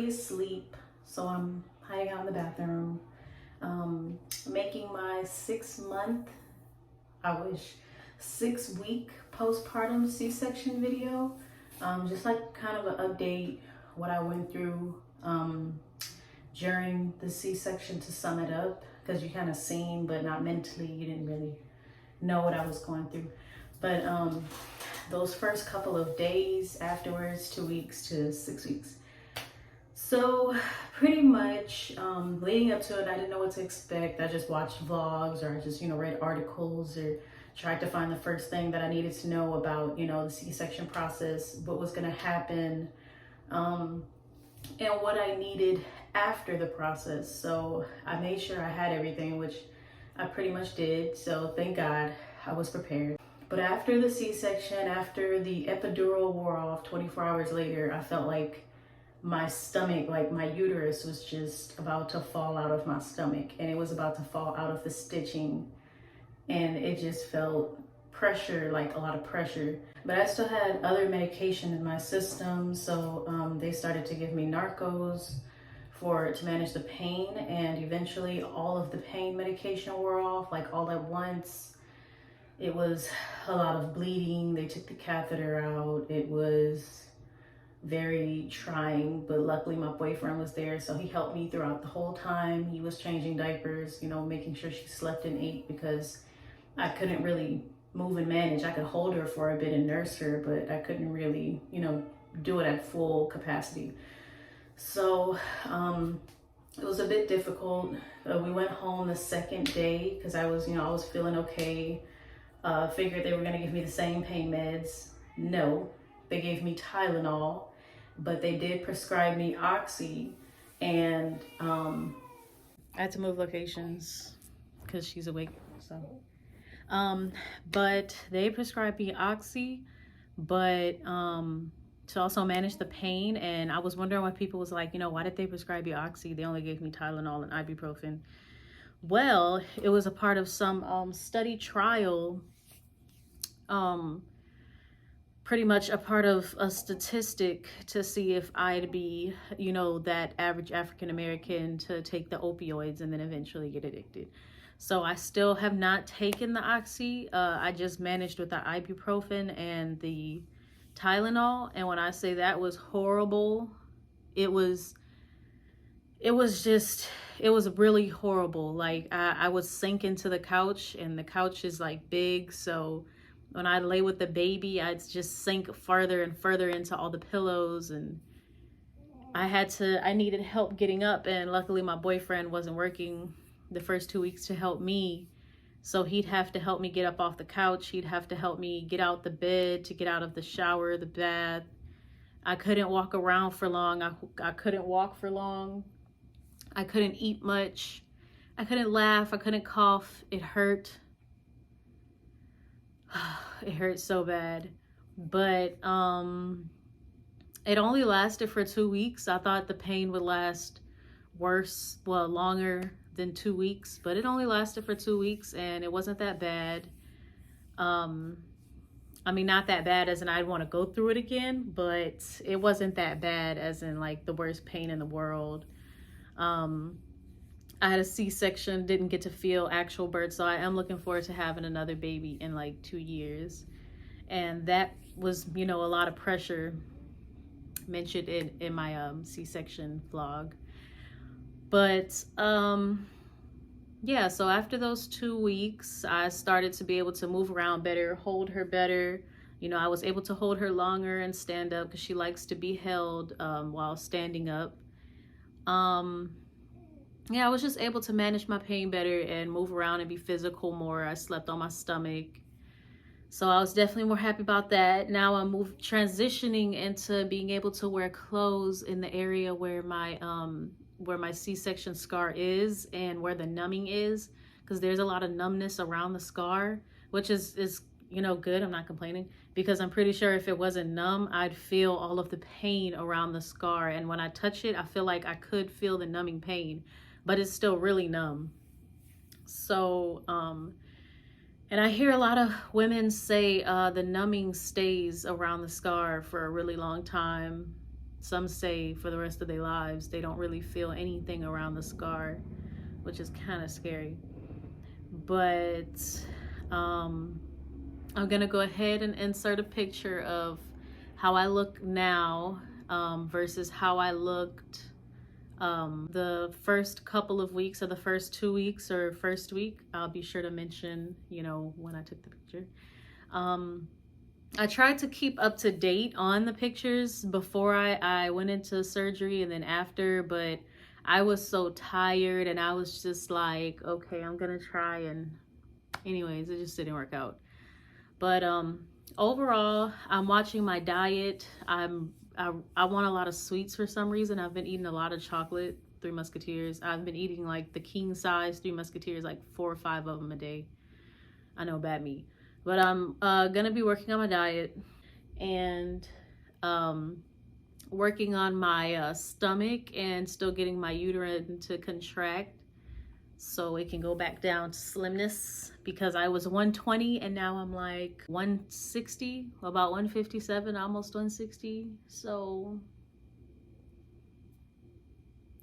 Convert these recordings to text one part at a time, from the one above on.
barely asleep, so I'm hiding out in the bathroom, making my 6-month, I wish, 6-week postpartum C-section video. Just like kind of an update, what I went through during the C-section to sum it up, because you kind of seen, but not mentally, you didn't really know what I was going through. But those first couple of days afterwards, 2 weeks to 6 weeks. So pretty much leading up to it, I didn't know what to expect. I just watched vlogs, or I just, read articles, or tried to find the first thing that I needed to know about, the C-section process, what was gonna happen, and what I needed after the process. So I made sure I had everything, which I pretty much did. So thank God I was prepared. But after the C-section, after the epidural wore off, 24 hours later, I felt like my stomach, like my uterus was just about to fall out of my stomach, and it was about to fall out of the stitching. And it just felt pressure, like a lot of pressure. But I still had other medication in my system. So they started to give me narcos to manage the pain. And eventually all of the pain medication wore off, like all at once. It was a lot of bleeding. They took the catheter out. It was very trying, but luckily my boyfriend was there, so he helped me throughout the whole time. He was changing diapers, making sure she slept and ate, because I couldn't really move and manage. I could hold her for a bit and nurse her, but I couldn't really, do it at full capacity. So it was a bit difficult. We went home the second day because I was feeling okay. Figured they were gonna give me the same pain meds. No, they gave me Tylenol, but they did prescribe me Oxy, and I had to move locations because she's awake. So, but they prescribed me Oxy, but to also manage the pain. And I was wondering why people was like, why did they prescribe you Oxy? They only gave me Tylenol and ibuprofen. Well, it was a part of some study trial, pretty much a part of a statistic to see if I'd be, that average African American to take the opioids and then eventually get addicted. So I still have not taken the Oxy. I just managed with the ibuprofen and the Tylenol. And when I say that was horrible, it was really horrible. Like I would sink into the couch, and the couch is like big. So when I lay with the baby, I'd just sink farther and further into all the pillows, and I needed help getting up, and luckily my boyfriend wasn't working the first 2 weeks to help me. So he'd have to help me get up off the couch. He'd have to help me get out the bed, to get out of the shower, the bath. I couldn't walk around for long. I couldn't walk for long. I couldn't eat much. I couldn't laugh. I couldn't cough. It hurt. It hurt so bad. But it only lasted for 2 weeks. I thought the pain would last longer than 2 weeks, but it only lasted for 2 weeks, and it wasn't that bad. I mean, not that bad as in I'd want to go through it again, but it wasn't that bad as in like the worst pain in the world. I had a C-section, didn't get to feel actual birth, so I am looking forward to having another baby in like 2 years. And that was, a lot of pressure mentioned in my C-section vlog. But yeah, so after those 2 weeks, I started to be able to move around better, hold her better. I was able to hold her longer and stand up, because she likes to be held while standing up. Yeah, I was just able to manage my pain better and move around and be physical more. I slept on my stomach. So I was definitely more happy about that. Now I'm transitioning into being able to wear clothes in the area where my C-section scar is and where the numbing is, because there's a lot of numbness around the scar, which is good. I'm not complaining, because I'm pretty sure if it wasn't numb, I'd feel all of the pain around the scar. And when I touch it, I feel like I could feel the numbing pain, but it's still really numb. So, and I hear a lot of women say the numbing stays around the scar for a really long time. some say for the rest of their lives they don't really feel anything around the scar, which is kind of scary. But I'm gonna go ahead and insert a picture of how I look now versus how I looked the first couple of weeks, or the first 2 weeks, or first week. I'll be sure to mention, you know, when I took the picture. I tried to keep up to date on the pictures before I went into surgery and then after, but I was so tired and I was just like, okay, I'm gonna try, and anyways, it just didn't work out. But overall, I'm watching my diet. I want a lot of sweets for some reason. I've been eating a lot of chocolate, Three Musketeers. I've been eating like the king size Three Musketeers, like 4 or 5 of them a day. I know, bad me. But I'm gonna be working on my diet and working on my stomach, and still getting my uterine to contract so it can go back down to slimness, because I was 120 and now I'm like 160, about 157, almost 160. So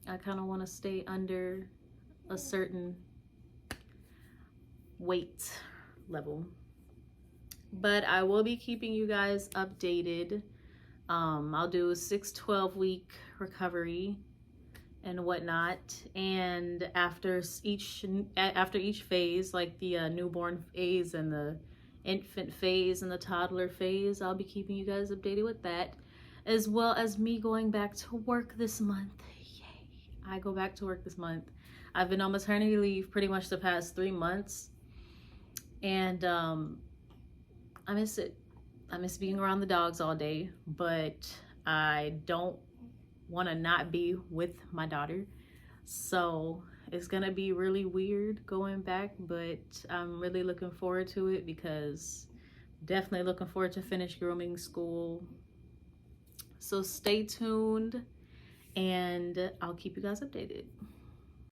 I kind of want to stay under a certain weight level. But I will be keeping you guys updated. I'll do a 6-12 week recovery and whatnot, and after each phase, like the newborn phase and the infant phase and the toddler phase, I'll be keeping you guys updated with that, as well as me going back to work this month. Yay, I go back to work this month. I've been on maternity leave pretty much the past 3 months, and I miss it. I miss being around the dogs all day, but I don't want to not be with my daughter. So it's gonna be really weird going back, but I'm really looking forward to it, because definitely looking forward to finish grooming school. So stay tuned and I'll keep you guys updated.